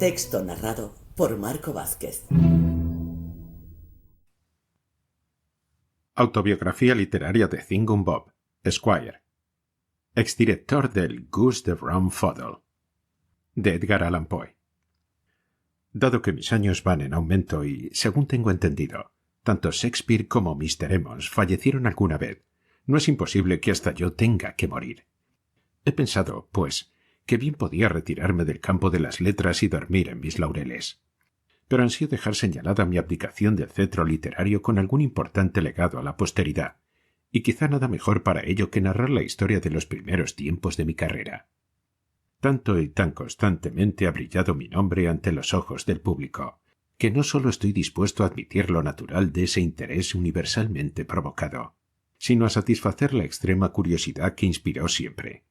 Texto narrado por Marco Vázquez. Autobiografía literaria de Thingum Bob, Esquire. Exdirector del Goose de Rumfuddle, de Edgar Allan Poe. Dado que mis años van en aumento y, según tengo entendido, tanto Shakespeare como Mr. Emmons fallecieron alguna vez, no es imposible que hasta yo tenga que morir. He pensado, pues, que bien podía retirarme del campo de las letras y dormir en mis laureles. Pero ansío dejar señalada mi abdicación del cetro literario con algún importante legado a la posteridad, y quizá nada mejor para ello que narrar la historia de los primeros tiempos de mi carrera. Tanto y tan constantemente ha brillado mi nombre ante los ojos del público, que no solo estoy dispuesto a admitir lo natural de ese interés universalmente provocado, sino a satisfacer la extrema curiosidad que inspiró siempre.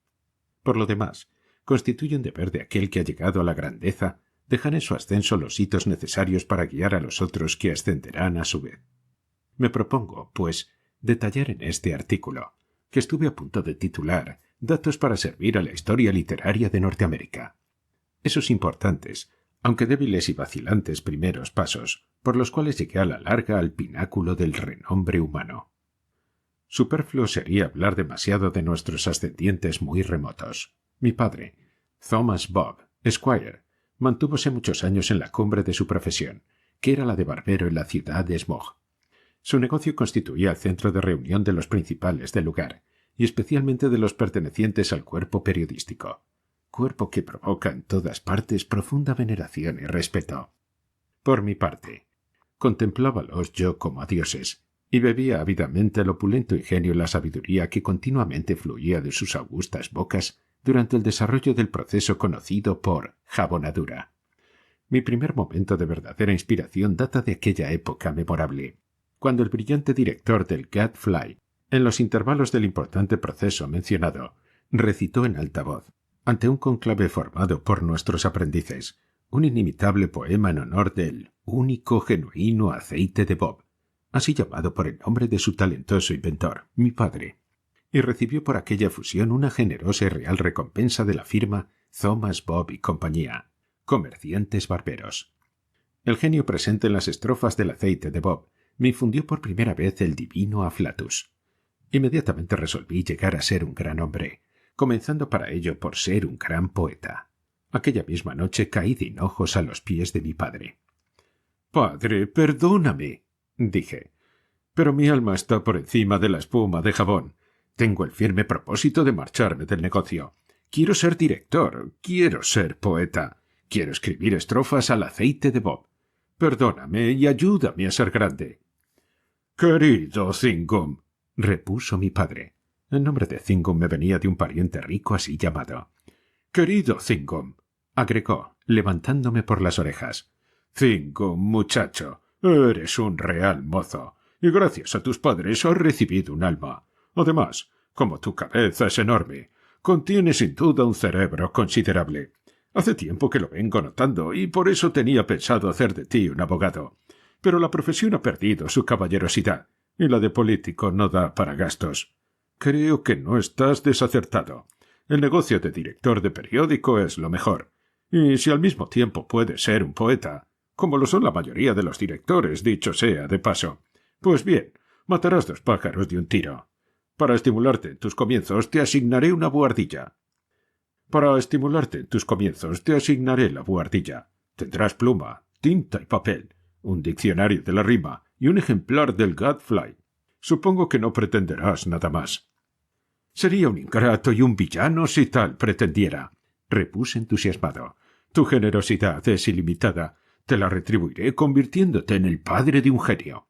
Por lo demás, constituye un deber de aquel que ha llegado a la grandeza dejar en su ascenso los hitos necesarios para guiar a los otros que ascenderán a su vez. Me propongo, pues, detallar en este artículo, que estuve a punto de titular Datos para servir a la historia literaria de Norteamérica, esos importantes, aunque débiles y vacilantes primeros pasos, por los cuales llegué a la larga al pináculo del renombre humano. Superfluo sería hablar demasiado de nuestros ascendientes muy remotos. Mi padre, Thomas Bob, Esquire, mantúvose muchos años en la cumbre de su profesión, que era la de barbero en la ciudad de Smog. Su negocio constituía el centro de reunión de los principales del lugar, y especialmente de los pertenecientes al cuerpo periodístico, cuerpo que provoca en todas partes profunda veneración y respeto. Por mi parte, contemplábalos yo como a dioses, y bebía ávidamente el opulento ingenio y la sabiduría que continuamente fluía de sus augustas bocas durante el desarrollo del proceso conocido por jabonadura. Mi primer momento de verdadera inspiración data de aquella época memorable, cuando el brillante director del Gadfly, en los intervalos del importante proceso mencionado, recitó en alta voz, ante un cónclave formado por nuestros aprendices, un inimitable poema en honor del único genuino aceite de Bob, así llamado por el nombre de su talentoso inventor, mi padre, y recibió por aquella fusión una generosa y real recompensa de la firma Thomas Bob y compañía, comerciantes barberos. El genio presente en las estrofas del aceite de Bob me infundió por primera vez el divino afflatus. Inmediatamente resolví llegar a ser un gran hombre, comenzando para ello por ser un gran poeta. Aquella misma noche caí de hinojos a los pies de mi padre. «Padre, perdóname», dije, «pero mi alma está por encima de la espuma de jabón. Tengo el firme propósito de marcharme del negocio. Quiero ser director, quiero ser poeta, quiero escribir estrofas al aceite de Bob. Perdóname y ayúdame a ser grande». «Querido Thingum», repuso mi padre. El nombre de Thingum me venía de un pariente rico así llamado. «Querido Thingum», agregó, levantándome por las orejas. «Thingum, muchacho, eres un real mozo, y gracias a tus padres has recibido un alma. Además, como tu cabeza es enorme, contiene sin duda un cerebro considerable. Hace tiempo que lo vengo notando, y por eso tenía pensado hacer de ti un abogado. Pero la profesión ha perdido su caballerosidad, y la de político no da para gastos. Creo que no estás desacertado. El negocio de director de periódico es lo mejor. Y si al mismo tiempo puedes ser un poeta, como lo son la mayoría de los directores, dicho sea de paso, pues bien, matarás dos pájaros de un tiro. Para estimularte en tus comienzos te asignaré una buhardilla. La buhardilla. Tendrás pluma, tinta y papel, un diccionario de la rima y un ejemplar del Gadfly. Supongo que no pretenderás nada más. Sería un ingrato y un villano si tal pretendiera, repuse entusiasmado. Tu generosidad es ilimitada. Te la retribuiré convirtiéndote en el padre de un genio.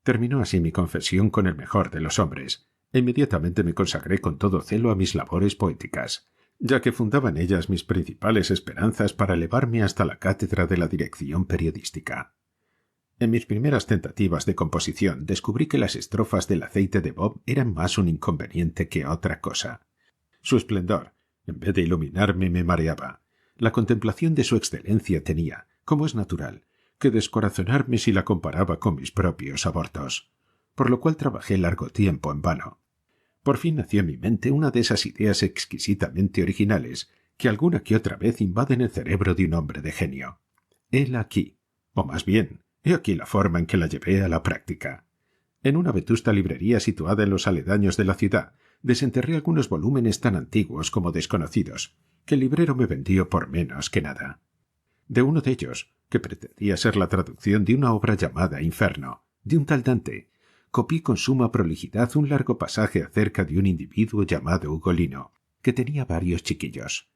Terminó así mi confesión con el mejor de los hombres. Inmediatamente me consagré con todo celo a mis labores poéticas, ya que fundaba en ellas mis principales esperanzas para elevarme hasta la cátedra de la dirección periodística. En mis primeras tentativas de composición descubrí que las estrofas del aceite de Bob eran más un inconveniente que otra cosa. Su esplendor, en vez de iluminarme, me mareaba. La contemplación de su excelencia tenía, como es natural, que descorazonarme si la comparaba con mis propios abortos, por lo cual trabajé largo tiempo en vano. Por fin nació en mi mente una de esas ideas exquisitamente originales que alguna que otra vez invaden el cerebro de un hombre de genio. Hela aquí, o más bien, he aquí la forma en que la llevé a la práctica. En una vetusta librería situada en los aledaños de la ciudad, desenterré algunos volúmenes tan antiguos como desconocidos, que el librero me vendió por menos que nada. De uno de ellos, que pretendía ser la traducción de una obra llamada Inferno, de un tal Dante, copié con suma prolijidad un largo pasaje acerca de un individuo llamado Ugolino, que tenía varios chiquillos.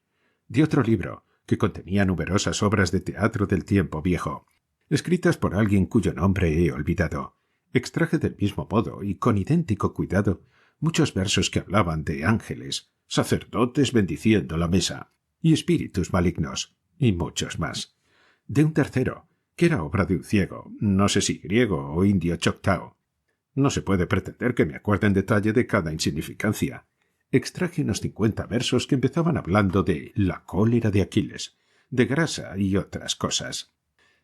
De otro libro, que contenía numerosas obras de teatro del tiempo viejo, escritas por alguien cuyo nombre he olvidado, extraje del mismo modo y con idéntico cuidado muchos versos que hablaban de ángeles, sacerdotes bendiciendo la mesa, y espíritus malignos, y muchos más. De un tercero, que era obra de un ciego, no sé si griego o indio choctaw. No se puede pretender que me acuerde en detalle de cada insignificancia. Extraje unos 50 versos que empezaban hablando de la cólera de Aquiles, de grasa y otras cosas.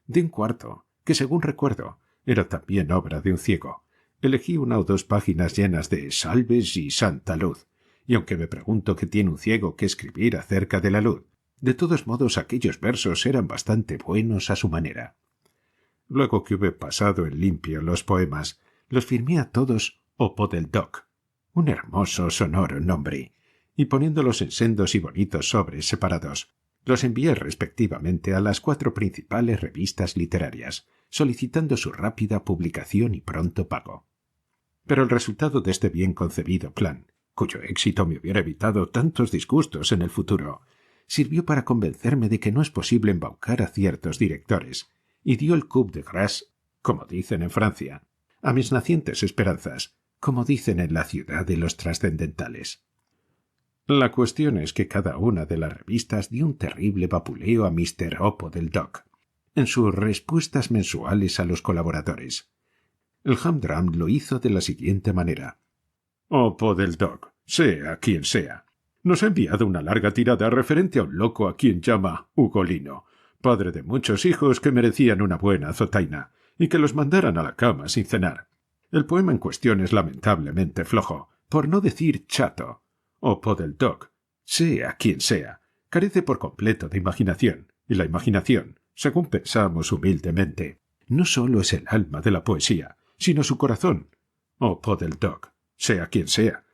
De un cuarto, que según recuerdo, era también obra de un ciego, elegí 1 o 2 páginas llenas de salves y santa luz, y aunque me pregunto qué tiene un ciego que escribir acerca de la luz, de todos modos aquellos versos eran bastante buenos a su manera. Luego que hube pasado en limpio los poemas, los firmé a todos Opo del Doc, un hermoso sonoro nombre, y poniéndolos en sendos y bonitos sobres separados, los envié respectivamente a las 4 principales revistas literarias, solicitando su rápida publicación y pronto pago. Pero el resultado de este bien concebido plan, cuyo éxito me hubiera evitado tantos disgustos en el futuro, sirvió para convencerme de que no es posible embaucar a ciertos directores, y dio el coup de grâce, como dicen en Francia, a mis nacientes esperanzas, como dicen en la ciudad de los trascendentales. La cuestión es que cada una de las revistas dio un terrible vapuleo a Mr. Opo del Doc, en sus respuestas mensuales a los colaboradores. El Humdrum lo hizo de la siguiente manera. Opo del Doc, sea quien sea, nos ha enviado una larga tirada referente a un loco a quien llama Ugolino, padre de muchos hijos que merecían una buena azotaina, y que los mandaran a la cama sin cenar. El poema en cuestión es lamentablemente flojo, por no decir chato. Opo del Doc, sea quien sea, carece por completo de imaginación, y la imaginación, según pensamos humildemente, no sólo es el alma de la poesía, sino su corazón. Opo del Doc, sea quien sea,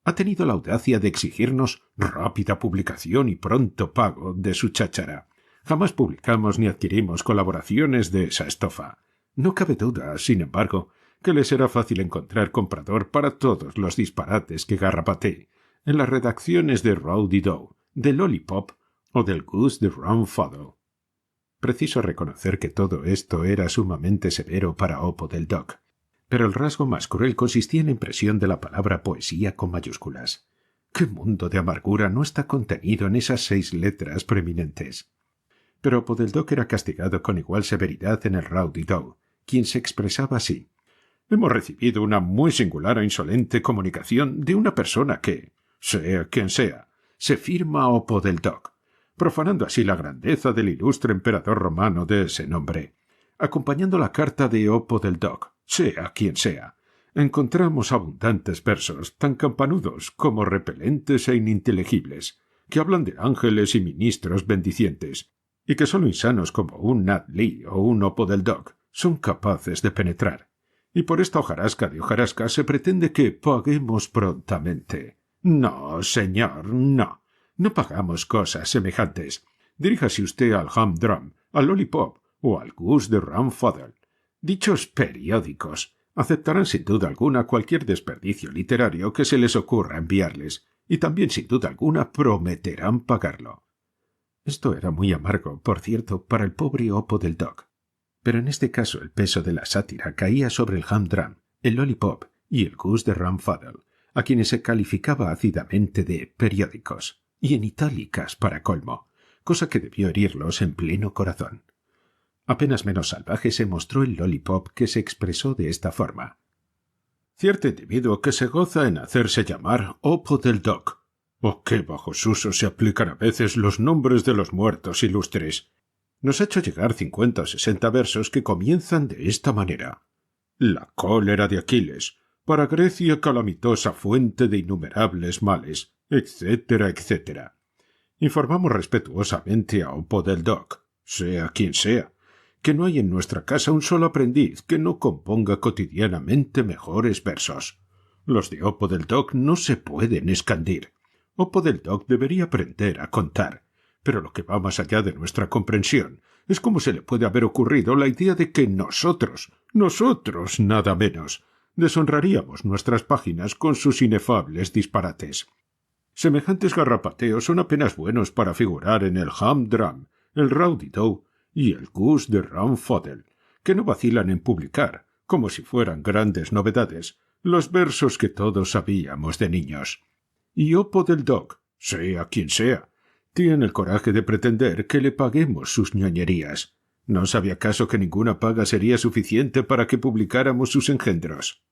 ha tenido la audacia de exigirnos rápida publicación y pronto pago de su cháchara. Jamás publicamos ni adquirimos colaboraciones de esa estofa. No cabe duda, sin embargo, que le será fácil encontrar comprador para todos los disparates que garrapaté en las redacciones de Rowdy-Dow, de Lollipop o del Goose de Rumfuddle. Preciso reconocer que todo esto era sumamente severo para Opo del Doc, pero el rasgo más cruel consistía en la impresión de la palabra poesía con mayúsculas. ¡Qué mundo de amargura no está contenido en esas 6 letras preeminentes! Pero Opo del Doc era castigado con igual severidad en el Rowdy-Dow, quien se expresaba así. Hemos recibido una muy singular e insolente comunicación de una persona que, sea quien sea, se firma Opo del Doc, profanando así la grandeza del ilustre emperador romano de ese nombre. Acompañando la carta de Opo del Doc, sea quien sea, encontramos abundantes versos, tan campanudos como repelentes e ininteligibles, que hablan de ángeles y ministros bendicientes, y que sólo insanos como un Nat Lee o un Opo del Doc son capaces de penetrar. Y por esta hojarasca de hojarasca se pretende que paguemos prontamente. No, señor, no. No pagamos cosas semejantes. Diríjase usted al Humdrum, al Lollipop o al Goose de Rumfuddle. Dichos periódicos aceptarán sin duda alguna cualquier desperdicio literario que se les ocurra enviarles, y también sin duda alguna prometerán pagarlo. Esto era muy amargo, por cierto, para el pobre Opo del Doc. Pero en este caso el peso de la sátira caía sobre el Humdrum, el Lollipop y el Goose de Rumfuddle, a quienes se calificaba ácidamente de periódicos, y en itálicas para colmo, cosa que debió herirlos en pleno corazón. Apenas menos salvaje se mostró el Lollipop, que se expresó de esta forma. Cierto individuo que se goza en hacerse llamar Opo del Doc. ¡Oh, qué bajos usos se aplican a veces los nombres de los muertos ilustres! Nos ha hecho llegar 50 o 60 versos que comienzan de esta manera. La cólera de Aquiles, para Grecia calamitosa fuente de innumerables males, etcétera, etcétera. Informamos respetuosamente a Oppo del Doc, sea quien sea, que no hay en nuestra casa un solo aprendiz que no componga cotidianamente mejores versos. Los de Oppo del Doc no se pueden escandir. Oppo del Doc debería aprender a contar, pero lo que va más allá de nuestra comprensión es cómo se le puede haber ocurrido la idea de que nosotros nada menos, deshonraríamos nuestras páginas con sus inefables disparates. Semejantes garrapateos son apenas buenos para figurar en el Humdrum, el Rowdy-Dow y el Goose de Ramfodel, que no vacilan en publicar, como si fueran grandes novedades, los versos que todos sabíamos de niños. Y Oppo del Doc, sea quien sea, tiene el coraje de pretender que le paguemos sus ñoñerías. ¿No sabe acaso que ninguna paga sería suficiente para que publicáramos sus engendros?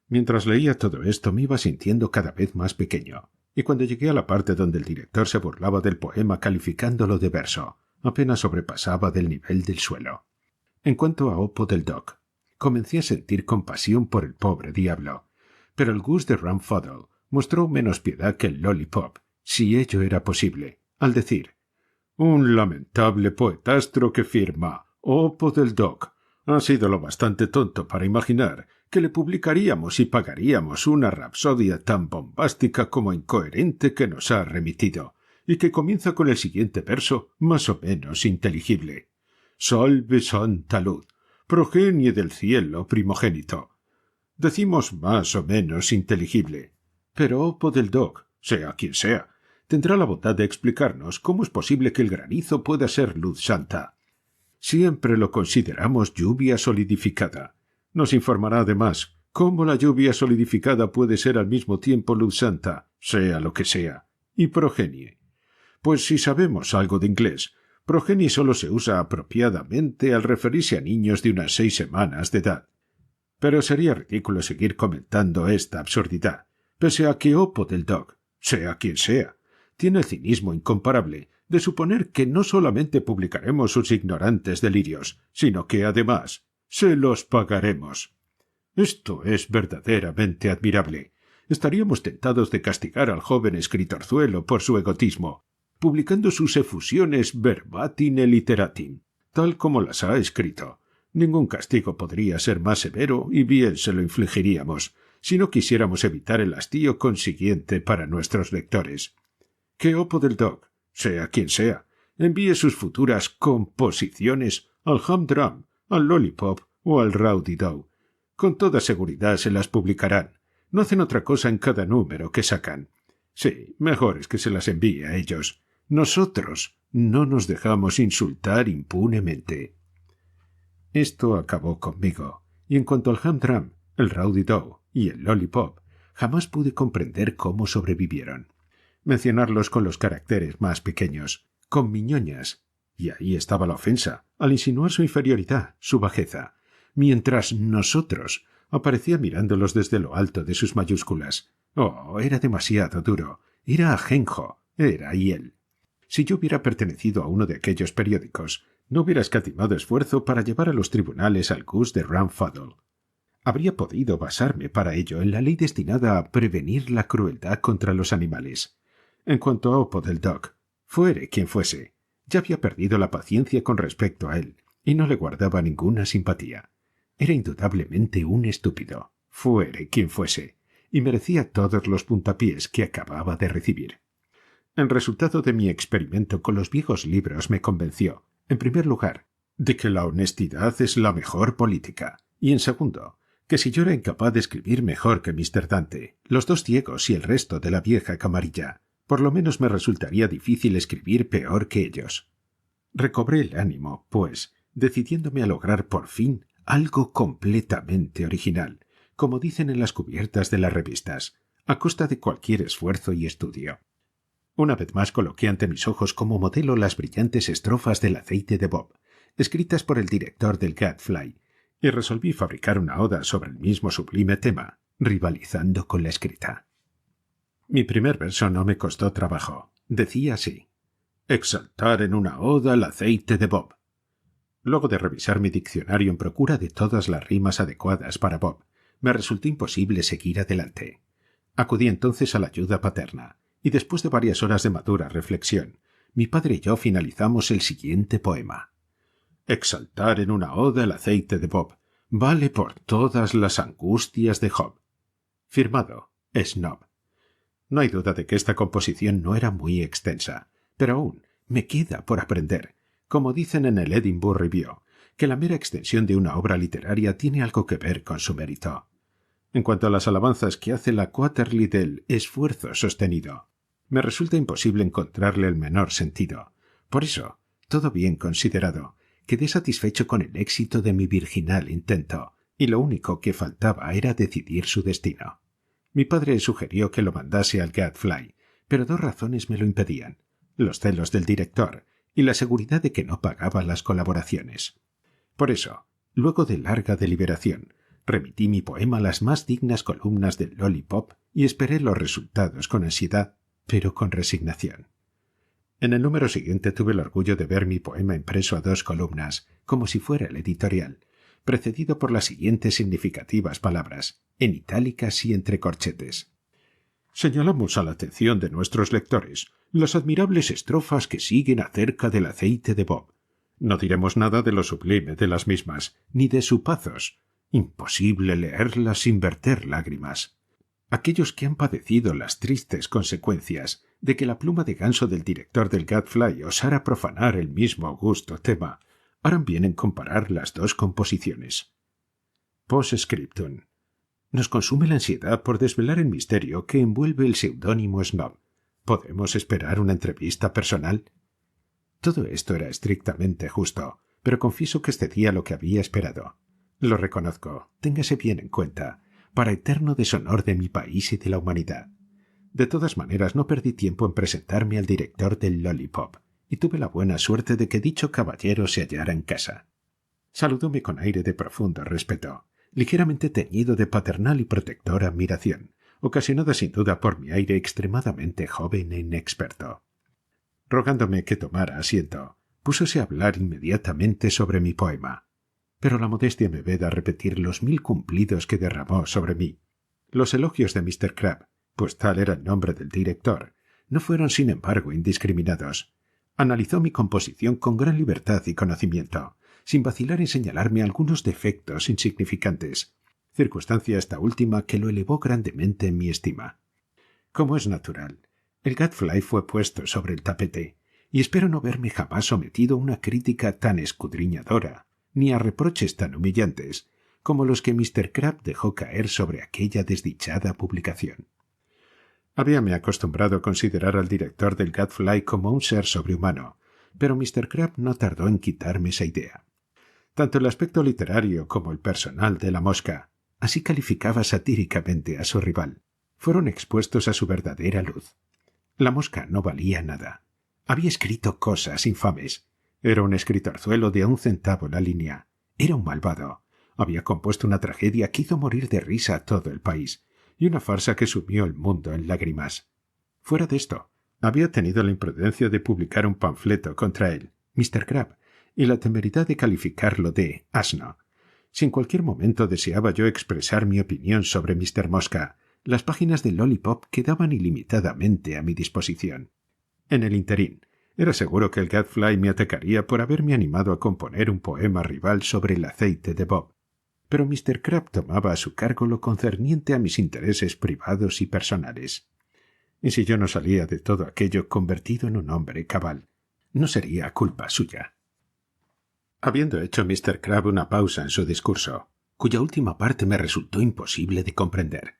Mientras leía todo esto me iba sintiendo cada vez más pequeño, y cuando llegué a la parte donde el director se burlaba del poema calificándolo de verso, apenas sobrepasaba del nivel del suelo. En cuanto a Oppo del Doc, comencé a sentir compasión por el pobre diablo, pero el Goose de Ramfodel mostró menos piedad que el Lollipop, si ello era posible, al decir: «Un lamentable poetastro que firma Oppo del Doc ha sido lo bastante tonto para imaginar que le publicaríamos y pagaríamos una rapsodia tan bombástica como incoherente que nos ha remitido, y que comienza con el siguiente verso más o menos inteligible. Salve santa luz, progenie del cielo primogénito». Decimos más o menos inteligible, pero Oppo del Doc, sea quien sea, tendrá la bondad de explicarnos cómo es posible que el granizo pueda ser luz santa. Siempre lo consideramos lluvia solidificada. Nos informará además cómo la lluvia solidificada puede ser al mismo tiempo luz santa, sea lo que sea, y progenie. Pues si sabemos algo de inglés, progenie solo se usa apropiadamente al referirse a niños de unas 6 semanas de edad. Pero sería ridículo seguir comentando esta absurdidad, pese a que Oppo del Doc, sea quien sea, tiene el cinismo incomparable de suponer que no solamente publicaremos sus ignorantes delirios, sino que, además, se los pagaremos. Esto es verdaderamente admirable. Estaríamos tentados de castigar al joven escritorzuelo por su egotismo, publicando sus efusiones verbatim e literatim, tal como las ha escrito. Ningún castigo podría ser más severo y bien se lo infligiríamos, si no quisiéramos evitar el hastío consiguiente para nuestros lectores. Que Oppo del Doc, sea quien sea, envíe sus futuras composiciones al Humdrum, al Lollipop o al Rowdy-Dow. Con toda seguridad se las publicarán. No hacen otra cosa en cada número que sacan. Sí, mejor es que se las envíe a ellos. Nosotros no nos dejamos insultar impunemente. Esto acabó conmigo, y en cuanto al Humdrum, el Rowdy-Dow y el Lollipop, jamás pude comprender cómo sobrevivieron. Mencionarlos con los caracteres más pequeños, con miñoñas, y ahí estaba la ofensa, al insinuar su inferioridad, su bajeza, mientras nosotros aparecía mirándolos desde lo alto de sus mayúsculas. Oh, era demasiado duro, era ajenjo, era hiel. Si yo hubiera pertenecido a uno de aquellos periódicos, no hubiera escatimado esfuerzo para llevar a los tribunales al Goose de Ramfodel. Habría podido basarme para ello en la ley destinada a prevenir la crueldad contra los animales. En cuanto a Oppo del Doc, fuere quien fuese, ya había perdido la paciencia con respecto a él, y no le guardaba ninguna simpatía. Era indudablemente un estúpido, fuere quien fuese, y merecía todos los puntapiés que acababa de recibir. El resultado de mi experimento con los viejos libros me convenció, en primer lugar, de que la honestidad es la mejor política, y en segundo, que si yo era incapaz de escribir mejor que Mr. Dante, los dos ciegos y el resto de la vieja camarilla, por lo menos me resultaría difícil escribir peor que ellos. Recobré el ánimo, pues, decidiéndome a lograr por fin algo completamente original, como dicen en las cubiertas de las revistas, a costa de cualquier esfuerzo y estudio. Una vez más coloqué ante mis ojos como modelo las brillantes estrofas del aceite de Bob, escritas por el director del Gadfly, y resolví fabricar una oda sobre el mismo sublime tema, rivalizando con la escrita. Mi primer verso no me costó trabajo. Decía así: exaltar en una oda el aceite de Bob. Luego de revisar mi diccionario en procura de todas las rimas adecuadas para Bob, me resultó imposible seguir adelante. Acudí entonces a la ayuda paterna, y después de varias horas de madura reflexión, mi padre y yo finalizamos el siguiente poema. Exaltar en una oda el aceite de Bob vale por todas las angustias de Job. Firmado, Snob. No hay duda de que esta composición no era muy extensa, pero aún me queda por aprender, como dicen en el Edinburgh Review, que la mera extensión de una obra literaria tiene algo que ver con su mérito. En cuanto a las alabanzas que hace la Quarterly del esfuerzo sostenido, me resulta imposible encontrarle el menor sentido. Por eso, todo bien considerado, quedé satisfecho con el éxito de mi virginal intento, y lo único que faltaba era decidir su destino. Mi padre sugirió que lo mandase al Gadfly, pero dos razones me lo impedían: los celos del director y la seguridad de que no pagaba las colaboraciones. Por eso, luego de larga deliberación, remití mi poema a las más dignas columnas del Lollipop y esperé los resultados con ansiedad, pero con resignación. En el número siguiente tuve el orgullo de ver mi poema impreso a 2 columnas, como si fuera el editorial, precedido por las siguientes significativas palabras, en itálicas y entre corchetes. Señalamos a la atención de nuestros lectores las admirables estrofas que siguen acerca del aceite de Bob. No diremos nada de lo sublime de las mismas, ni de su pathos. Imposible leerlas sin verter lágrimas. Aquellos que han padecido las tristes consecuencias de que la pluma de ganso del director del Gadfly osara profanar el mismo augusto tema, harán bien en comparar las dos composiciones. Post-scriptum. Nos consume la ansiedad por desvelar el misterio que envuelve el seudónimo Snob. ¿Podemos esperar una entrevista personal? Todo esto era estrictamente justo, pero confieso que excedía lo que había esperado. Lo reconozco, téngase bien en cuenta, para eterno deshonor de mi país y de la humanidad. De todas maneras, no perdí tiempo en presentarme al director del Lollipop, y tuve la buena suerte de que dicho caballero se hallara en casa. Saludóme con aire de profundo respeto, ligeramente teñido de paternal y protectora admiración, ocasionada sin duda por mi aire extremadamente joven e inexperto. Rogándome que tomara asiento, púsose a hablar inmediatamente sobre mi poema, pero la modestia me veda repetir los 1000 cumplidos que derramó sobre mí. Los elogios de Mr. Crabbe, pues tal era el nombre del director, no fueron sin embargo indiscriminados. Analizó mi composición con gran libertad y conocimiento, sin vacilar en señalarme algunos defectos insignificantes, circunstancia esta última que lo elevó grandemente en mi estima. Como es natural, el Gadfly fue puesto sobre el tapete, y espero no verme jamás sometido a una crítica tan escudriñadora, ni a reproches tan humillantes, como los que Mr. Crabbe dejó caer sobre aquella desdichada publicación. Habíame acostumbrado a considerar al director del Gadfly como un ser sobrehumano, pero Mr. Crabbe no tardó en quitarme esa idea. Tanto el aspecto literario como el personal de La Mosca, así calificaba satíricamente a su rival, fueron expuestos a su verdadera luz. La Mosca no valía nada. Había escrito cosas infames. Era un escritorzuelo de a 1 centavo la línea. Era un malvado. Había compuesto una tragedia que hizo morir de risa a todo el país, y una farsa que sumió el mundo en lágrimas. Fuera de esto, había tenido la imprudencia de publicar un panfleto contra él, Mr. Crabbe, y la temeridad de calificarlo de asno. Si en cualquier momento deseaba yo expresar mi opinión sobre Mr. Mosca, las páginas del Lollipop quedaban ilimitadamente a mi disposición. En el interín, era seguro que el Gadfly me atacaría por haberme animado a componer un poema rival sobre el aceite de Bob, pero Mr. Crabbe tomaba a su cargo lo concerniente a mis intereses privados y personales. Y si yo no salía de todo aquello convertido en un hombre cabal, no sería culpa suya. Habiendo hecho Mr. Crabbe una pausa en su discurso, cuya última parte me resultó imposible de comprender,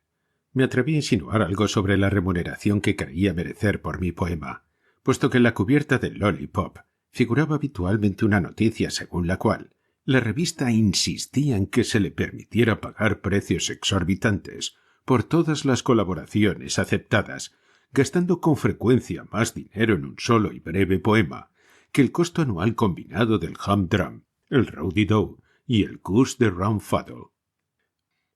me atreví a insinuar algo sobre la remuneración que creía merecer por mi poema, puesto que en la cubierta del Lollipop figuraba habitualmente una noticia según la cual la revista insistía en que se le permitiera pagar precios exorbitantes por todas las colaboraciones aceptadas, gastando con frecuencia más dinero en un solo y breve poema que el costo anual combinado del Humdrum, el Rowdy-Dow y el Goose de Rumfuddle.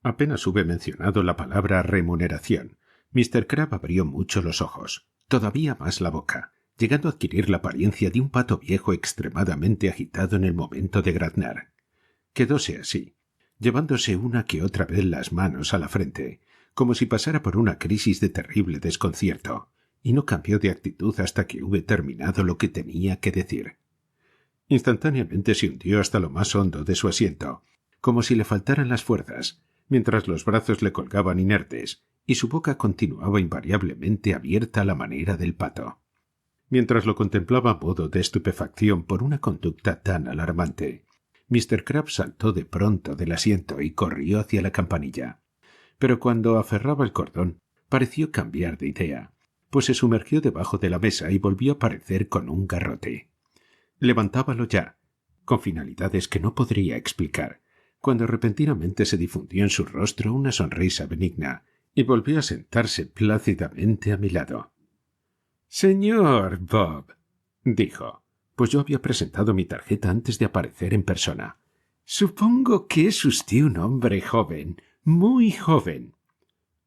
Apenas hube mencionado la palabra remuneración, Mr. Crabbe abrió mucho los ojos, todavía más la boca, llegando a adquirir la apariencia de un pato viejo extremadamente agitado en el momento de graznar. Quedóse así, llevándose una que otra vez las manos a la frente, como si pasara por una crisis de terrible desconcierto, y no cambió de actitud hasta que hube terminado lo que tenía que decir. Instantáneamente se hundió hasta lo más hondo de su asiento, como si le faltaran las fuerzas, mientras los brazos le colgaban inertes y su boca continuaba invariablemente abierta a la manera del pato. Mientras lo contemplaba a modo de estupefacción por una conducta tan alarmante, Mr. Crabbe saltó de pronto del asiento y corrió hacia la campanilla. Pero cuando aferraba el cordón, pareció cambiar de idea, pues se sumergió debajo de la mesa y volvió a aparecer con un garrote. Levantábalo ya, con finalidades que no podría explicar, cuando repentinamente se difundió en su rostro una sonrisa benigna y volvió a sentarse plácidamente a mi lado. «Señor Bob», dijo, pues yo había presentado mi tarjeta antes de aparecer en persona. «Supongo que es usted un hombre joven, muy joven».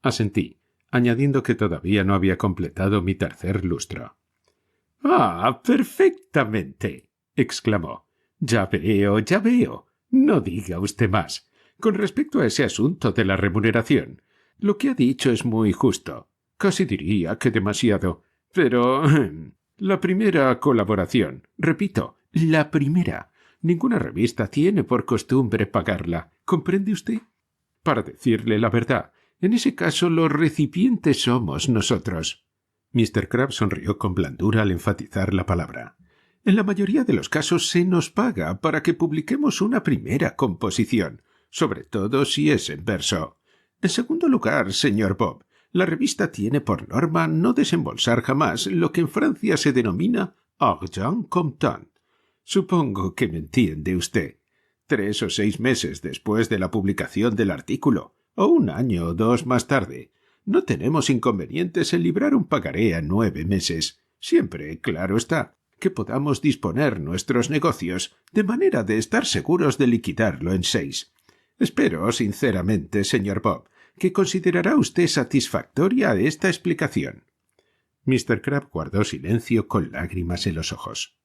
Asentí, añadiendo que todavía no había completado mi tercer lustro. «Ah, perfectamente», exclamó. «Ya veo, ya veo. No diga usted más. Con respecto a ese asunto de la remuneración, lo que ha dicho es muy justo. Casi diría que demasiado. Pero la primera colaboración, repito, la primera. Ninguna revista tiene por costumbre pagarla. ¿Comprende usted? Para decirle la verdad, en ese caso los recipientes somos nosotros». Mr. Crabbe sonrió con blandura al enfatizar la palabra. «En la mayoría de los casos se nos paga para que publiquemos una primera composición, sobre todo si es en verso. En segundo lugar, señor Bob, la revista tiene por norma no desembolsar jamás lo que en Francia se denomina argent comptant. Supongo que me entiende usted. 3 o 6 meses después de la publicación del artículo, o 1 año o 2 más tarde, no tenemos inconvenientes en librar un pagaré a 9 meses, siempre, claro está, que podamos disponer nuestros negocios de manera de estar seguros de liquidarlo en 6. Espero, sinceramente, señor Bob, que considerará usted satisfactoria esta explicación». Mr. Crabbe guardó silencio con lágrimas en los ojos.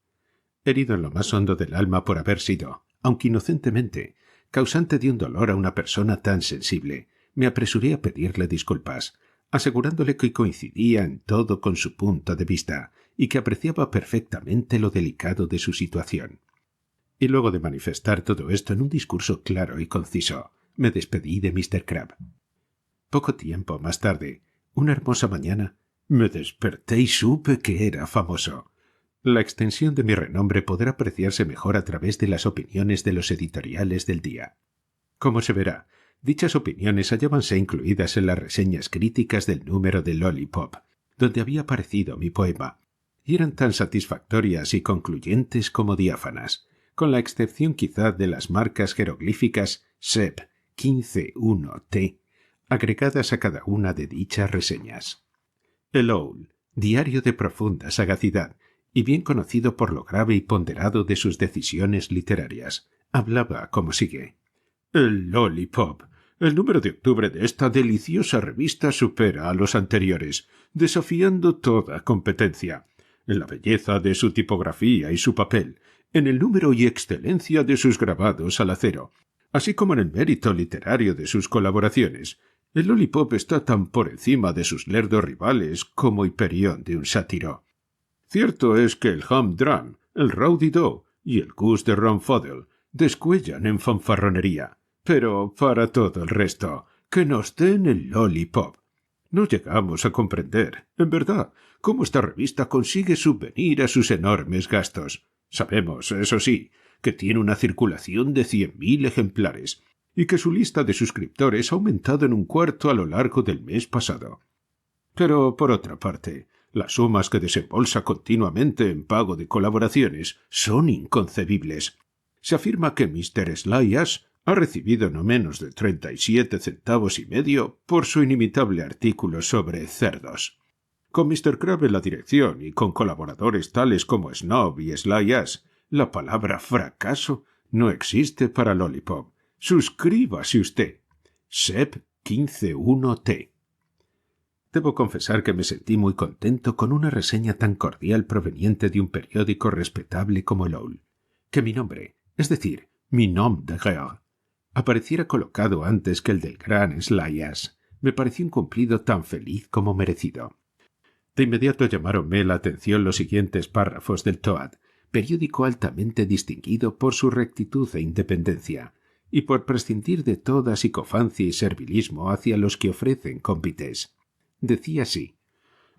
Herido en lo más hondo del alma por haber sido, aunque inocentemente, causante de un dolor a una persona tan sensible, me apresuré a pedirle disculpas, asegurándole que coincidía en todo con su punto de vista y que apreciaba perfectamente lo delicado de su situación. Y luego de manifestar todo esto en un discurso claro y conciso, me despedí de Mr. Crabbe. Poco tiempo más tarde, una hermosa mañana, me desperté y supe que era famoso. La extensión de mi renombre podrá apreciarse mejor a través de las opiniones de los editoriales del día. Como se verá, dichas opiniones hallábanse incluidas en las reseñas críticas del número de Lollipop, donde había aparecido mi poema, y eran tan satisfactorias y concluyentes como diáfanas, con la excepción quizá de las marcas jeroglíficas SEP 151T, agregadas a cada una de dichas reseñas. El Owl, diario de profunda sagacidad, y bien conocido por lo grave y ponderado de sus decisiones literarias, hablaba como sigue. «El Lollipop. El número de octubre de esta deliciosa revista supera a los anteriores, desafiando toda competencia, en la belleza de su tipografía y su papel, en el número y excelencia de sus grabados al acero, así como en el mérito literario de sus colaboraciones. El Lollipop está tan por encima de sus lerdos rivales como Hiperión de un sátiro. Cierto es que el Humdrum, el Rowdy Doe y el Goose de Rumfuddle descuellan en fanfarronería, pero para todo el resto, que nos den el Lollipop. No llegamos a comprender, en verdad, cómo esta revista consigue subvenir a sus enormes gastos. Sabemos, eso sí, que tiene una circulación de 100.000 ejemplares y que su lista de suscriptores ha aumentado en 1/4 a lo largo del mes pasado. Pero, por otra parte, las sumas que desembolsa continuamente en pago de colaboraciones son inconcebibles. Se afirma que Mr. Slyas ha recibido no menos de 37 centavos y medio por su inimitable artículo sobre cerdos. Con Mr. Crabbe en la dirección y con colaboradores tales como Snob y Slyas, la palabra fracaso no existe para Lollipop. Suscríbase usted. SEP 151T. Debo confesar que me sentí muy contento con una reseña tan cordial proveniente de un periódico respetable como el Owl. Que mi nombre, es decir, mi nom de guerre, apareciera colocado antes que el del gran Slyas, me pareció un cumplido tan feliz como merecido. De inmediato llamáronme la atención los siguientes párrafos del Toad, periódico altamente distinguido por su rectitud e independencia, y por prescindir de toda psicofancia y servilismo hacia los que ofrecen convites. Decía así: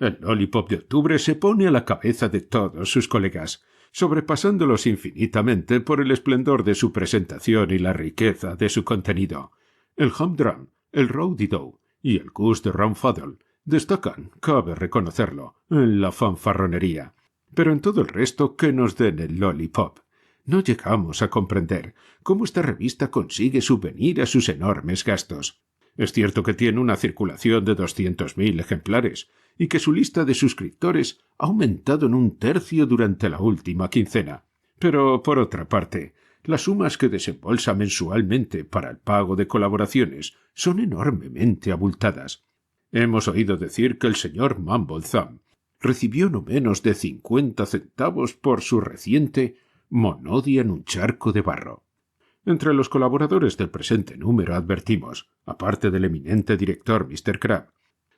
el Lollipop de octubre se pone a la cabeza de todos sus colegas, sobrepasándolos infinitamente por el esplendor de su presentación y la riqueza de su contenido. El Humdrum, el Rowdy-Dow y el Goose de Rumfuddle destacan, cabe reconocerlo, en la fanfarronería. Pero en todo el resto que nos den el Lollipop. No llegamos a comprender cómo esta revista consigue subvenir a sus enormes gastos. Es cierto que tiene una circulación de 200.000 ejemplares y que su lista de suscriptores ha aumentado en 1/3 durante la última quincena. Pero, por otra parte, las sumas que desembolsa mensualmente para el pago de colaboraciones son enormemente abultadas. Hemos oído decir que el señor Mumblethumb recibió no menos de 50 centavos por su reciente Monodia en un charco de barro. Entre los colaboradores del presente número advertimos, aparte del eminente director Mr. Crabbe,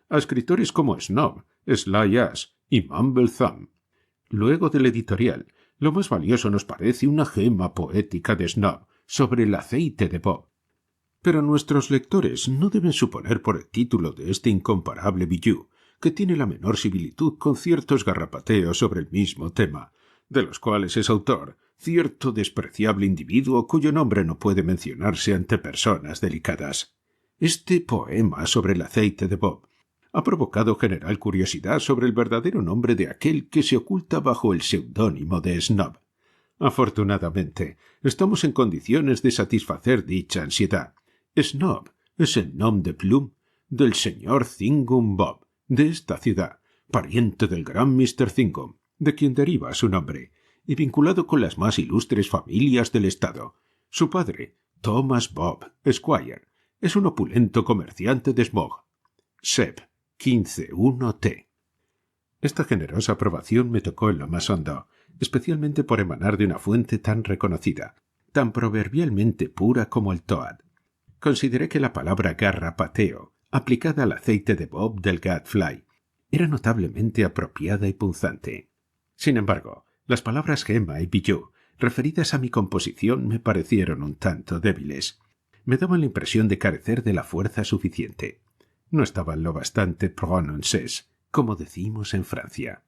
a escritores como Snob, Sly Ass y Mumblethumb. Luego del editorial, lo más valioso nos parece una gema poética de Snob sobre el aceite de Bob. Pero nuestros lectores no deben suponer por el título de este incomparable bijou que tiene la menor similitud con ciertos garrapateos sobre el mismo tema, de los cuales es autor cierto despreciable individuo cuyo nombre no puede mencionarse ante personas delicadas. Este poema sobre el aceite de Bob ha provocado general curiosidad sobre el verdadero nombre de aquel que se oculta bajo el seudónimo de Snob. Afortunadamente, estamos en condiciones de satisfacer dicha ansiedad. Snob es el nom de plume del señor Thingum Bob, de esta ciudad, pariente del gran Mr. Thingum, de quien deriva su nombre, y vinculado con las más ilustres familias del estado. Su padre, Thomas Bob, Esquire, es un opulento comerciante de smog. Sep 15.1t. Esta generosa aprobación me tocó en lo más hondo, especialmente por emanar de una fuente tan reconocida, tan proverbialmente pura como el Toad. Consideré que la palabra garrapateo, aplicada al aceite de Bob del Gadfly, era notablemente apropiada y punzante. Sin embargo, las palabras gema y bijou, referidas a mi composición, me parecieron un tanto débiles. Me daban la impresión de carecer de la fuerza suficiente. No estaban lo bastante prononcés, como decimos en Francia.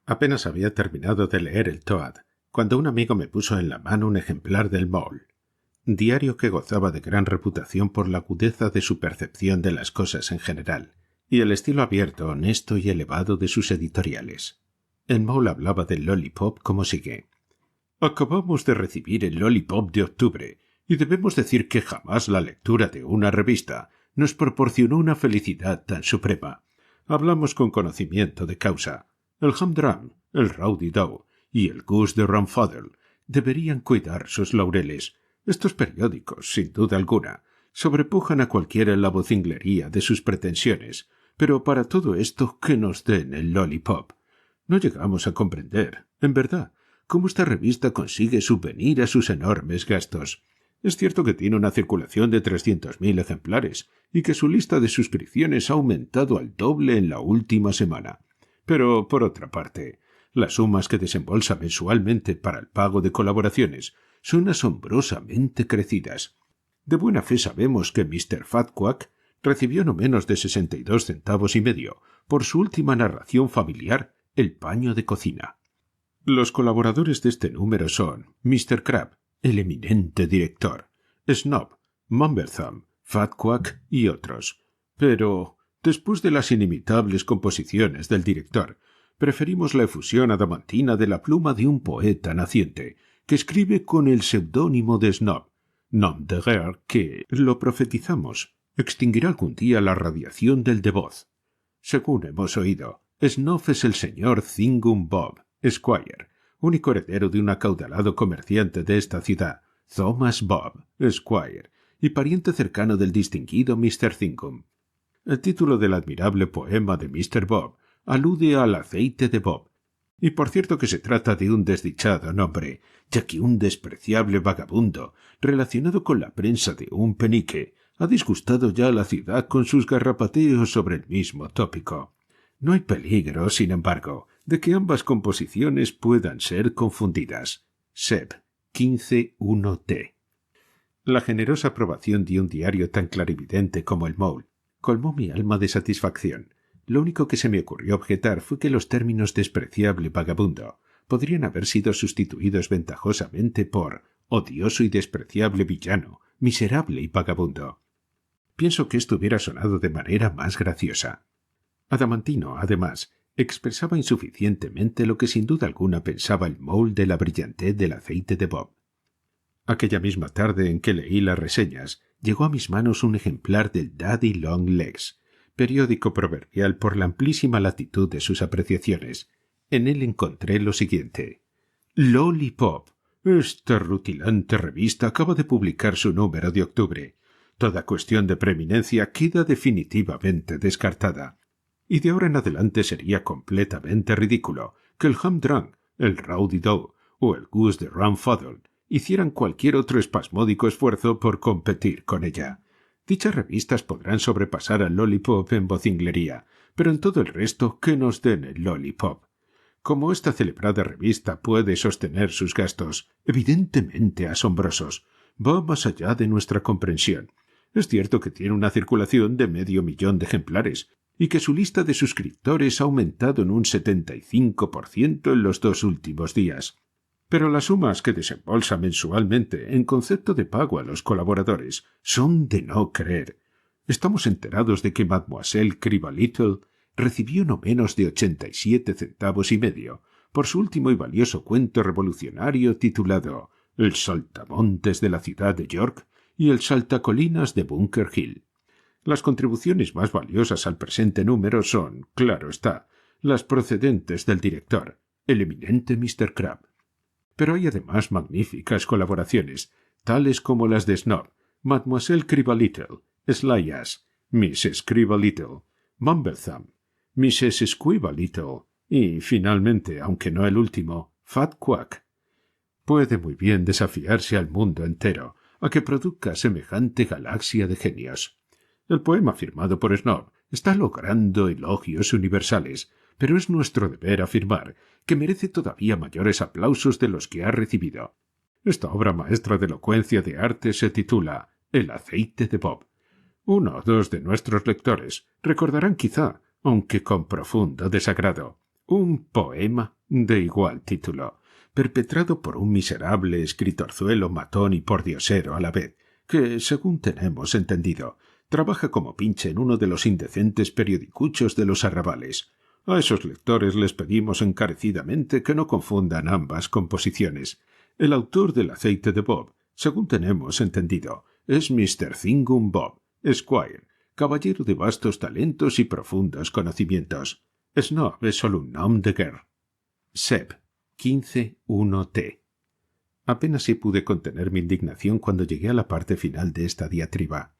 Apenas había terminado de leer el Toad, cuando un amigo me puso en la mano un ejemplar del Mole, diario que gozaba de gran reputación por la agudeza de su percepción de las cosas en general, y el estilo abierto, honesto y elevado de sus editoriales. El Mole hablaba del Lollipop como sigue: acabamos de recibir el Lollipop de octubre, y debemos decir que jamás la lectura de una revista nos proporcionó una felicidad tan suprema. Hablamos con conocimiento de causa. El Humdrum, el Rowdy-Dow y el Goose de Rumfuddle deberían cuidar sus laureles. Estos periódicos, sin duda alguna, sobrepujan a cualquiera en la vocinglería de sus pretensiones, pero para todo esto que nos den el Lollipop. No llegamos a comprender, en verdad, cómo esta revista consigue subvenir a sus enormes gastos. Es cierto que tiene una circulación de 300.000 ejemplares y que su lista de suscripciones ha aumentado al doble en la última semana. Pero, por otra parte, las sumas que desembolsa mensualmente para el pago de colaboraciones son asombrosamente crecidas. De buena fe sabemos que Mr. Fatquack recibió no menos de 62 centavos y medio por su última narración familiar, El paño de cocina. Los colaboradores de este número son Mr. Crabbe, el eminente director, Snob, Mumblethumb, Fatquack y otros. Pero, después de las inimitables composiciones del director, preferimos la efusión adamantina de la pluma de un poeta naciente, que escribe con el seudónimo de Snob, nom de guerre que, lo profetizamos, extinguirá algún día la radiación del de voz. Según hemos oído, Snob es el señor Thingum Bob, Esquire, único heredero de un acaudalado comerciante de esta ciudad, Thomas Bob, Esquire, y pariente cercano del distinguido Mr. Thingum. El título del admirable poema de Mr. Bob alude al aceite de Bob, y por cierto que se trata de un desdichado nombre, ya que un despreciable vagabundo, relacionado con la prensa de un penique, ha disgustado ya a la ciudad con sus garrapateos sobre el mismo tópico. No hay peligro, sin embargo, de que ambas composiciones puedan ser confundidas. Seb, 15.1t. La generosa aprobación de un diario tan clarividente como el Mole colmó mi alma de satisfacción. Lo único que se me ocurrió objetar fue que los términos despreciable vagabundo podrían haber sido sustituidos ventajosamente por odioso y despreciable villano, miserable y vagabundo. Pienso que esto hubiera sonado de manera más graciosa. Adamantino, además, expresaba insuficientemente lo que sin duda alguna pensaba el Mole de la brillantez del aceite de Bob. Aquella misma tarde en que leí las reseñas, llegó a mis manos un ejemplar del Daddy Long Legs, periódico proverbial por la amplísima latitud de sus apreciaciones. En él encontré lo siguiente: Lollipop. Esta rutilante revista acaba de publicar su número de octubre. Toda cuestión de preeminencia queda definitivamente descartada. Y de ahora en adelante sería completamente ridículo que el Humdrum, el Rowdy Doe o el Goose de Ramfuddle hicieran cualquier otro espasmódico esfuerzo por competir con ella. Dichas revistas podrán sobrepasar al Lollipop en vocinglería, pero en todo el resto que nos den el Lollipop. Como esta celebrada revista puede sostener sus gastos, evidentemente asombrosos, va más allá de nuestra comprensión. Es cierto que tiene una circulación de 500.000 de ejemplares, y que su lista de suscriptores ha aumentado en un 75% en los 2 últimos días. Pero las sumas que desembolsa mensualmente en concepto de pago a los colaboradores son de no creer. Estamos enterados de que Mademoiselle Cribalittle recibió no menos de 87 centavos y medio por su último y valioso cuento revolucionario titulado El saltamontes de la ciudad de York y el saltacolinas de Bunker Hill. Las contribuciones más valiosas al presente número son, claro está, las procedentes del director, el eminente Mr. Crabbe. Pero hay además magníficas colaboraciones, tales como las de Snob, Mademoiselle Cribalittle, Sly Ass, Mrs. Cribalittle, Mumblethumb, Mrs. Squibalittle y, finalmente, aunque no el último, Fat Quack. Puede muy bien desafiarse al mundo entero a que produzca semejante galaxia de genios. El poema firmado por Snob está logrando elogios universales, pero es nuestro deber afirmar que merece todavía mayores aplausos de los que ha recibido. Esta obra maestra de elocuencia de arte se titula El aceite de Bob. Uno o dos de nuestros lectores recordarán quizá, aunque con profundo desagrado, un poema de igual título, perpetrado por un miserable escritorzuelo matón y pordiosero a la vez, que, según tenemos entendido, trabaja como pinche en uno de los indecentes periodicuchos de los arrabales. A esos lectores les pedimos encarecidamente que no confundan ambas composiciones. El autor del aceite de Bob, según tenemos entendido, es Mr. Thingum Bob, Esquire, caballero de vastos talentos y profundos conocimientos. Snob es solo un nom de guerre. Seb, 15.1t. Apenas si pude contener mi indignación cuando llegué a la parte final de esta diatriba.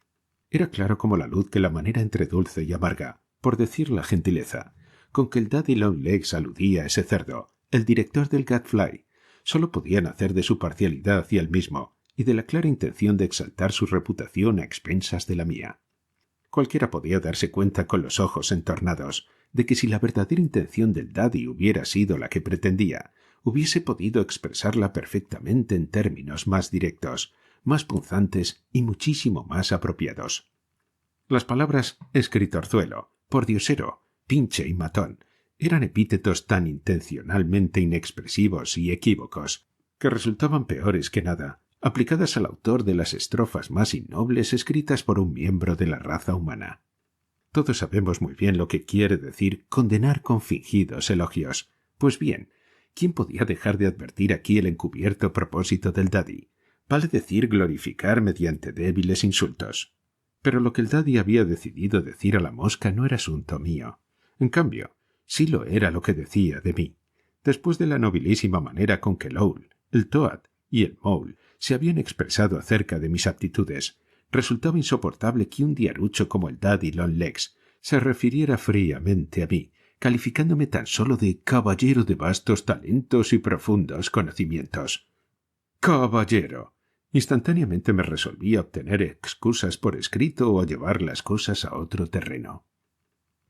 Era claro como la luz que la manera entre dulce y amarga, por decir la gentileza, con que el Daddy Long Legs aludía a ese cerdo, el director del Gadfly, solo podían hacer de su parcialidad hacia él mismo y de la clara intención de exaltar su reputación a expensas de la mía. Cualquiera podía darse cuenta con los ojos entornados de que si la verdadera intención del Daddy hubiera sido la que pretendía, hubiese podido expresarla perfectamente en términos más directos, más punzantes y muchísimo más apropiados. Las palabras escritorzuelo, pordiosero, pinche y matón eran epítetos tan intencionalmente inexpresivos y equívocos que resultaban peores que nada, aplicadas al autor de las estrofas más innobles escritas por un miembro de la raza humana. Todos sabemos muy bien lo que quiere decir condenar con fingidos elogios. Pues bien, ¿quién podía dejar de advertir aquí el encubierto propósito del Daddy? Vale decir glorificar mediante débiles insultos. Pero lo que el Daddy había decidido decir a la mosca no era asunto mío. En cambio, sí lo era lo que decía de mí. Después de la nobilísima manera con que el Owl, el Toad y el Mole se habían expresado acerca de mis aptitudes, resultaba insoportable que un diarucho como el Daddy Long Legs se refiriera fríamente a mí, calificándome tan solo de caballero de vastos talentos y profundos conocimientos. ¡Caballero! Instantáneamente me resolví a obtener excusas por escrito o a llevar las cosas a otro terreno.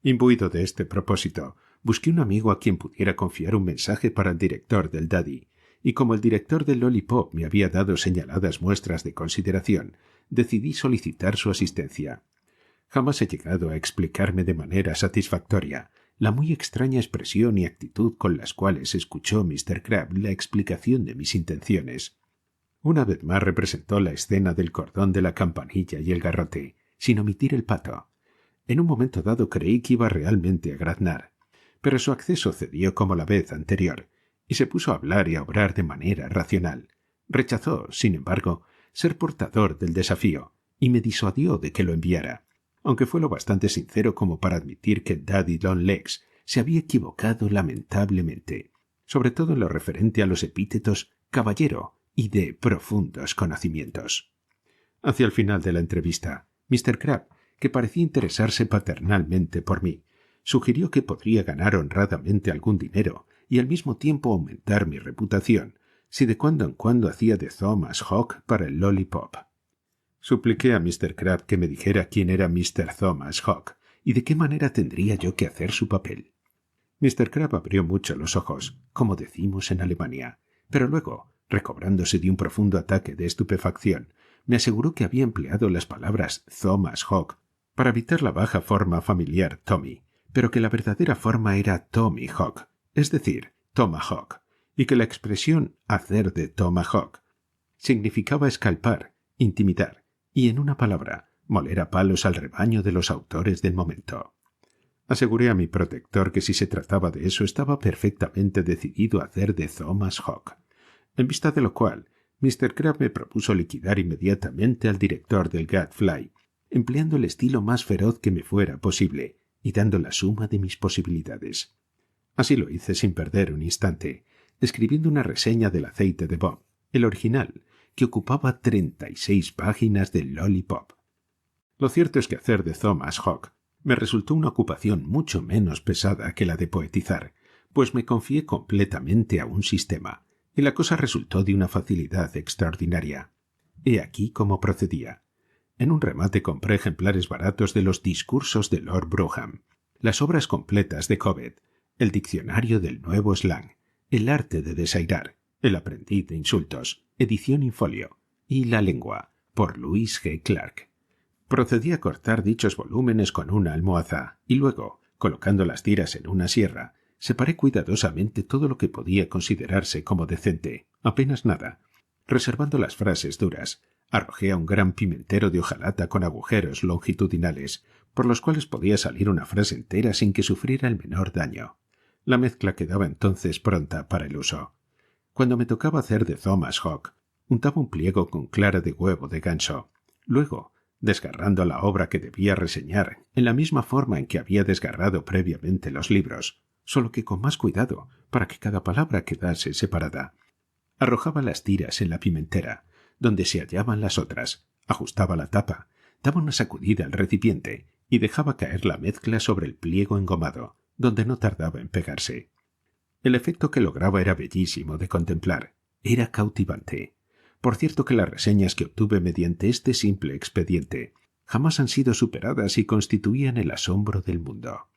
Imbuido de este propósito, busqué un amigo a quien pudiera confiar un mensaje para el director del Daddy, y como el director del Lollipop me había dado señaladas muestras de consideración, decidí solicitar su asistencia. Jamás he llegado a explicarme de manera satisfactoria la muy extraña expresión y actitud con las cuales escuchó Mr. Crabbe la explicación de mis intenciones. Una vez más representó la escena del cordón de la campanilla y el garrote, sin omitir el pato. En un momento dado creí que iba realmente a graznar, pero su acceso cedió como la vez anterior, y se puso a hablar y a obrar de manera racional. Rechazó, sin embargo, ser portador del desafío, y me disuadió de que lo enviara, aunque fue lo bastante sincero como para admitir que Daddy Longlegs se había equivocado lamentablemente, sobre todo en lo referente a los epítetos caballero y de profundos conocimientos. Hacia el final de la entrevista, Mr. Crabbe, que parecía interesarse paternalmente por mí, sugirió que podría ganar honradamente algún dinero y al mismo tiempo aumentar mi reputación si de cuando en cuando hacía de Thomas Hogg para el Lollipop. Supliqué a Mr. Crabbe que me dijera quién era Mr. Thomas Hogg y de qué manera tendría yo que hacer su papel. Mr. Crabbe abrió mucho los ojos, como decimos en Alemania, pero luego, recobrándose de un profundo ataque de estupefacción, me aseguró que había empleado las palabras Thomas Hogg para evitar la baja forma familiar Tommy, pero que la verdadera forma era Tommy Hogg, es decir, Tomahawk, y que la expresión hacer de Tomahawk significaba escalpar, intimidar y, en una palabra, moler a palos al rebaño de los autores del momento. Aseguré a mi protector que si se trataba de eso estaba perfectamente decidido a hacer de Thomas Hogg, en vista de lo cual Mr. Crabbe me propuso liquidar inmediatamente al director del Gadfly, empleando el estilo más feroz que me fuera posible y dando la suma de mis posibilidades. Así lo hice sin perder un instante, escribiendo una reseña del aceite de Bob, el original, que ocupaba 36 páginas del Lollipop. Lo cierto es que hacer de Thomas Hogg me resultó una ocupación mucho menos pesada que la de poetizar, pues me confié completamente a un sistema, y la cosa resultó de una facilidad extraordinaria. He aquí cómo procedía. En un remate compré ejemplares baratos de los discursos de Lord Brougham, las obras completas de Cobbett, el diccionario del nuevo slang, el arte de desairar, el aprendiz de insultos, edición in folio, y la lengua, por Louis G. Clark. Procedí a cortar dichos volúmenes con una almohaza y luego, colocando las tiras en una sierra, separé cuidadosamente todo lo que podía considerarse como decente, apenas nada. Reservando las frases duras, arrojé a un gran pimentero de hojalata con agujeros longitudinales, por los cuales podía salir una frase entera sin que sufriera el menor daño. La mezcla quedaba entonces pronta para el uso. Cuando me tocaba hacer de Thomas Hogg, untaba un pliego con clara de huevo de ganso. Luego, desgarrando la obra que debía reseñar, en la misma forma en que había desgarrado previamente los libros, solo que con más cuidado, para que cada palabra quedase separada, arrojaba las tiras en la pimentera, donde se hallaban las otras, ajustaba la tapa, daba una sacudida al recipiente y dejaba caer la mezcla sobre el pliego engomado, donde no tardaba en pegarse. El efecto que lograba era bellísimo de contemplar, era cautivante. Por cierto que las reseñas que obtuve mediante este simple expediente jamás han sido superadas y constituían el asombro del mundo.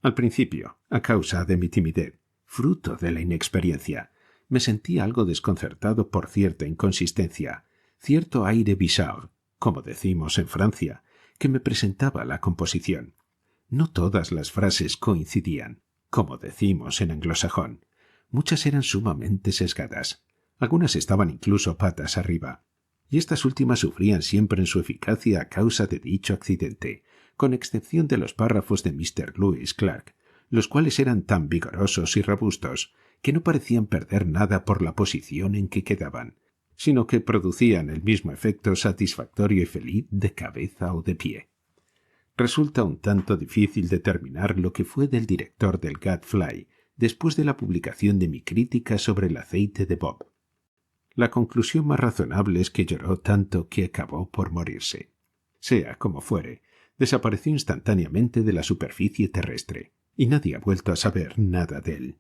Al principio, a causa de mi timidez, fruto de la inexperiencia, me sentí algo desconcertado por cierta inconsistencia, cierto aire bizarre, como decimos en Francia, que me presentaba la composición. No todas las frases coincidían, como decimos en anglosajón. Muchas eran sumamente sesgadas. Algunas estaban incluso patas arriba, y estas últimas sufrían siempre en su eficacia a causa de dicho accidente, con excepción de los párrafos de Mr. Lewis Clark, los cuales eran tan vigorosos y robustos que no parecían perder nada por la posición en que quedaban, sino que producían el mismo efecto satisfactorio y feliz de cabeza o de pie. Resulta un tanto difícil determinar lo que fue del director del Gadfly después de la publicación de mi crítica sobre el aceite de Bob. La conclusión más razonable es que lloró tanto que acabó por morirse. Sea como fuere, desapareció instantáneamente de la superficie terrestre, y nadie ha vuelto a saber nada de él.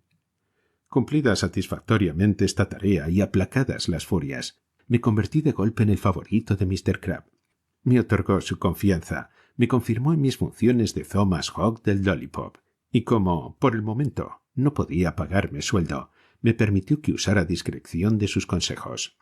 Cumplida satisfactoriamente esta tarea y aplacadas las furias, me convertí de golpe en el favorito de Mr. Crabbe. Me otorgó su confianza, me confirmó en mis funciones de Thomas Hogg del Lollipop, y como, por el momento, no podía pagarme sueldo, me permitió que usara discreción de sus consejos.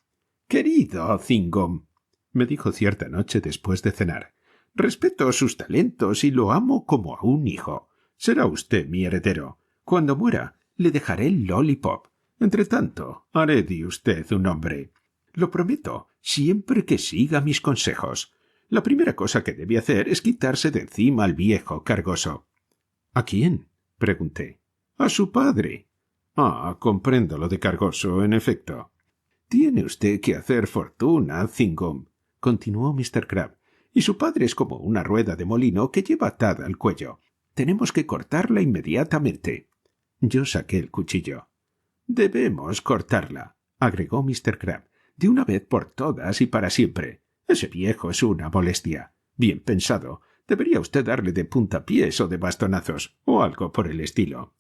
«Querido Thingum», me dijo cierta noche después de cenar, «respeto sus talentos y lo amo como a un hijo. Será usted mi heredero. Cuando muera, le dejaré el Lollipop. Entretanto, haré de usted un hombre. Lo prometo, siempre que siga mis consejos. La primera cosa que debe hacer es quitarse de encima al viejo cargoso». «¿A quién?», pregunté. «A su padre». «Ah, comprendo lo de cargoso, en efecto». «Tiene usted que hacer fortuna, Thingum», continuó Mr. Crabbe, «y su padre es como una rueda de molino que lleva atada al cuello. Tenemos que cortarla inmediatamente». Yo saqué el cuchillo. «Debemos cortarla», agregó Mr. Crabbe, «de una vez por todas y para siempre. Ese viejo es una molestia. Bien pensado. Debería usted darle de puntapiés o de bastonazos, o algo por el estilo».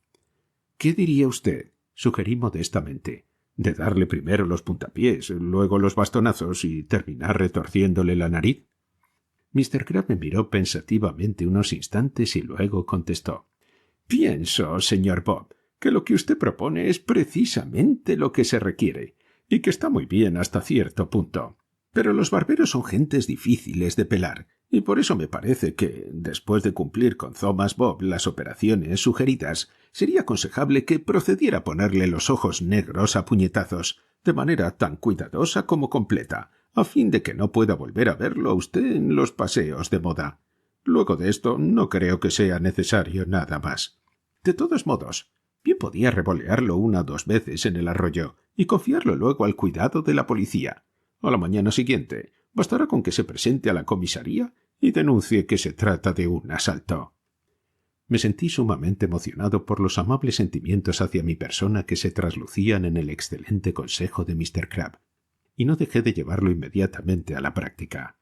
«¿Qué diría usted?», sugerí modestamente, «de darle primero los puntapiés, luego los bastonazos y terminar retorciéndole la nariz». Mr. Crabbe me miró pensativamente unos instantes y luego contestó. «Pienso, señor Bob, que lo que usted propone es precisamente lo que se requiere, y que está muy bien hasta cierto punto. Pero los barberos son gentes difíciles de pelar, y por eso me parece que, después de cumplir con Thomas Bob las operaciones sugeridas, sería aconsejable que procediera a ponerle los ojos negros a puñetazos, de manera tan cuidadosa como completa, a fin de que no pueda volver a verlo a usted en los paseos de moda. Luego de esto no creo que sea necesario nada más. De todos modos, bien podía revolearlo 1 o 2 veces en el arroyo y confiarlo luego al cuidado de la policía. A la mañana siguiente bastará con que se presente a la comisaría y denuncie que se trata de un asalto». Me sentí sumamente emocionado por los amables sentimientos hacia mi persona que se traslucían en el excelente consejo de Mr. Crabbe, y no dejé de llevarlo inmediatamente a la práctica.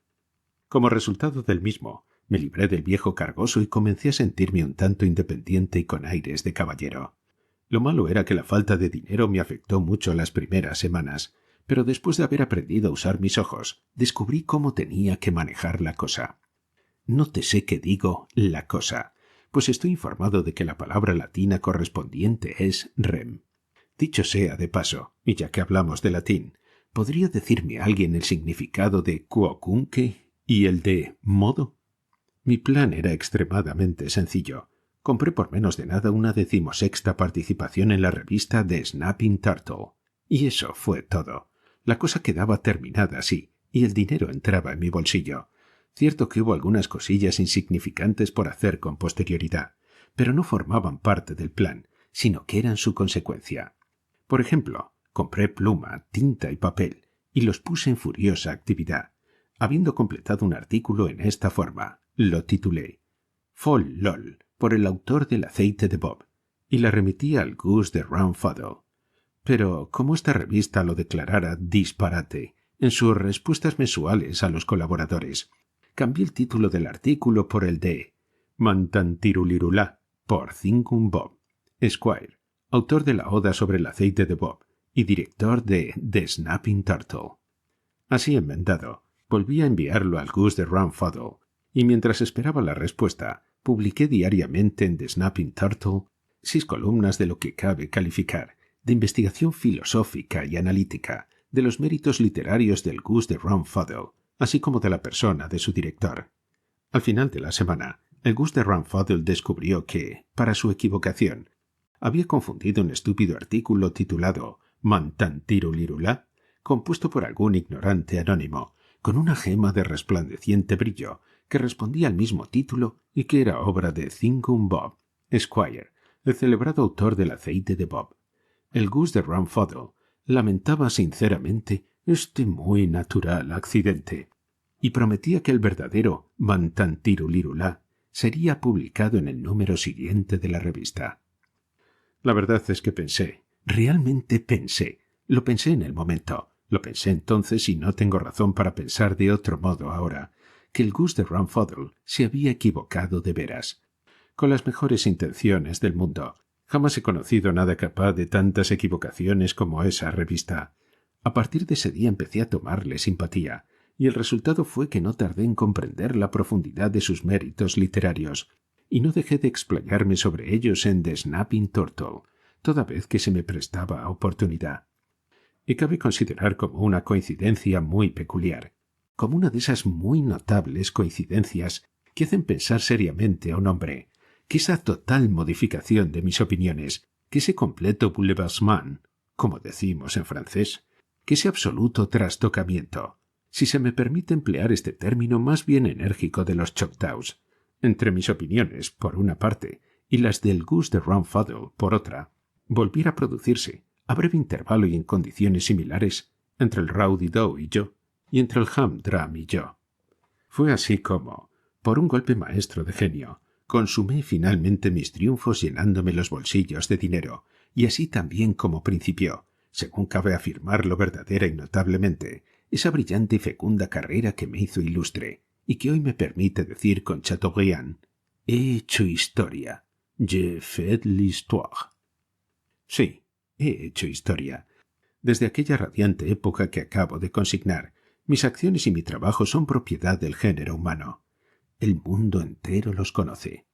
Como resultado del mismo, me libré del viejo cargoso y comencé a sentirme un tanto independiente y con aires de caballero. Lo malo era que la falta de dinero me afectó mucho las primeras semanas, pero después de haber aprendido a usar mis ojos, descubrí cómo tenía que manejar la cosa. Nótese que digo la cosa, pues estoy informado de que la palabra latina correspondiente es rem. Dicho sea de paso, y ya que hablamos de latín, ¿podría decirme alguien el significado de quocunque y el de modo? Mi plan era extremadamente sencillo. Compré por menos de nada una 16ª participación en la revista The Snapping Turtle. Y eso fue todo. La cosa quedaba terminada así, y el dinero entraba en mi bolsillo. Cierto que hubo algunas cosillas insignificantes por hacer con posterioridad, pero no formaban parte del plan, sino que eran su consecuencia. Por ejemplo, compré pluma, tinta y papel, y los puse en furiosa actividad. Habiendo completado un artículo en esta forma, lo titulé «Fall Lol», por el autor del aceite de Bob, y la remití al Goose de Round Fuddle. Pero, como esta revista lo declarara disparate en sus respuestas mensuales a los colaboradores, cambié el título del artículo por el de Mantantirulirulá, por Thingum Bob, Esquire, autor de la Oda sobre el aceite de Bob y director de The Snapping Turtle. Así enmendado, volví a enviarlo al Goose de Round Fuddle, y mientras esperaba la respuesta, publiqué diariamente en The Snapping Turtle 6 columnas de lo que cabe calificar de investigación filosófica y analítica de los méritos literarios del Goose de Round Fuddle, así como de la persona de su director. Al final de la semana, el Goose de Round Fuddle descubrió que, para su equivocación, había confundido un estúpido artículo titulado Mantantirulirulá, compuesto por algún ignorante anónimo, con una gema de resplandeciente brillo que respondía al mismo título y que era obra de Thingum Bob, Esquire, el celebrado autor del aceite de Bob. El Goose de Round Fuddle lamentaba sinceramente este muy natural accidente y prometía que el verdadero Mantantirulirulá sería publicado en el número siguiente de la revista. La verdad es que pensé, realmente pensé, lo pensé en el momento, lo pensé entonces y no tengo razón para pensar de otro modo ahora, que el Goose de Round Fuddle se había equivocado de veras. Con las mejores intenciones del mundo, jamás he conocido nada capaz de tantas equivocaciones como esa revista. A partir de ese día empecé a tomarle simpatía, y el resultado fue que no tardé en comprender la profundidad de sus méritos literarios, y no dejé de explayarme sobre ellos en The Snapping Turtle, toda vez que se me prestaba oportunidad. Y cabe considerar como una coincidencia muy peculiar, como una de esas muy notables coincidencias que hacen pensar seriamente a un hombre, que esa total modificación de mis opiniones, que ese completo bouleversement, como decimos en francés, que ese absoluto trastocamiento, si se me permite emplear este término más bien enérgico de los Choctaws, entre mis opiniones, por una parte, y las del Gus de Rumfuddle, por otra, volviera a producirse, a breve intervalo y en condiciones similares, entre el Rowdy-Dow y yo, y entre el Humdrum y yo. Fue así como, por un golpe maestro de genio, consumé finalmente mis triunfos llenándome los bolsillos de dinero, y así también como principió, según cabe afirmarlo verdadera y notablemente, esa brillante y fecunda carrera que me hizo ilustre, y que hoy me permite decir con Chateaubriand, he hecho historia, j'ai fait l'histoire. Sí, he hecho historia. Desde aquella radiante época que acabo de consignar, mis acciones y mi trabajo son propiedad del género humano. El mundo entero los conoce.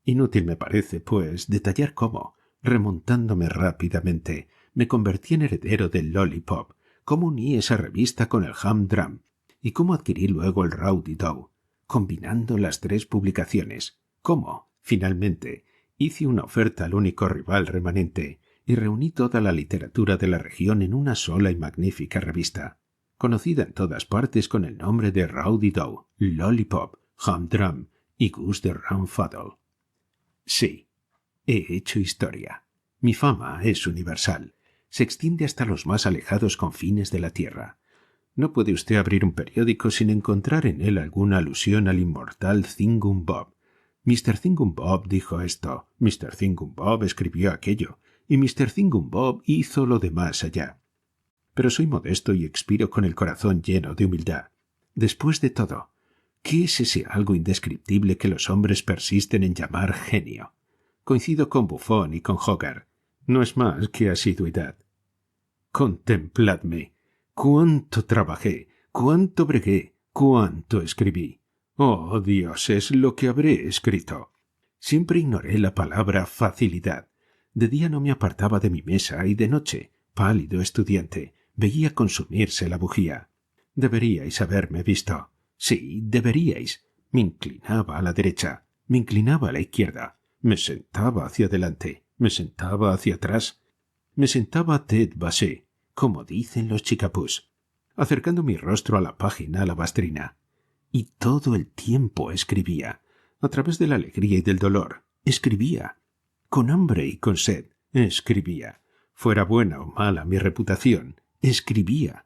Inútil me parece, pues, detallar cómo, remontándome rápidamente, me convertí en heredero del Lollipop, cómo uní esa revista con el Humdrum, y cómo adquirí luego el Rowdy-Dow, combinando las tres publicaciones, cómo, finalmente, hice una oferta al único rival remanente y reuní toda la literatura de la región en una sola y magnífica revista, conocida en todas partes con el nombre de Rowdy-Dow, Lollipop, Humdrum y Gus de Rumfuddle. Sí, he hecho historia. Mi fama es universal. Se extiende hasta los más alejados confines de la tierra. No puede usted abrir un periódico sin encontrar en él alguna alusión al inmortal Thingumbob. Mr. Thingumbob dijo esto, Mr. Thingumbob escribió aquello, y Mr. Thingumbob hizo lo de más allá. Pero soy modesto y expiro con el corazón lleno de humildad. Después de todo, ¿qué es ese algo indescriptible que los hombres persisten en llamar genio? Coincido con Buffon y con Hogarth. No es más que asiduidad. Contempladme. Cuánto trabajé, cuánto bregué, cuánto escribí. Oh, dioses, lo que habré escrito. Siempre ignoré la palabra facilidad. De día no me apartaba de mi mesa y de noche, pálido estudiante, veía consumirse la bujía. Deberíais haberme visto. Sí, deberíais. Me inclinaba a la derecha, me inclinaba a la izquierda, me sentaba hacia adelante, me sentaba hacia atrás, me sentaba tête baissée, como dicen los chicapús, acercando mi rostro a la página alabastrina. Y todo el tiempo escribía, a través de la alegría y del dolor, escribía, con hambre y con sed, escribía, fuera buena o mala mi reputación, escribía,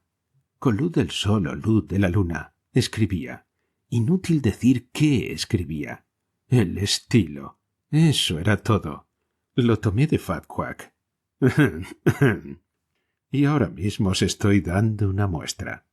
con luz del sol o luz de la luna, escribía. Inútil decir qué escribía. El estilo. Eso era todo. Lo tomé de Fat Quack. Y ahora mismo os estoy dando una muestra.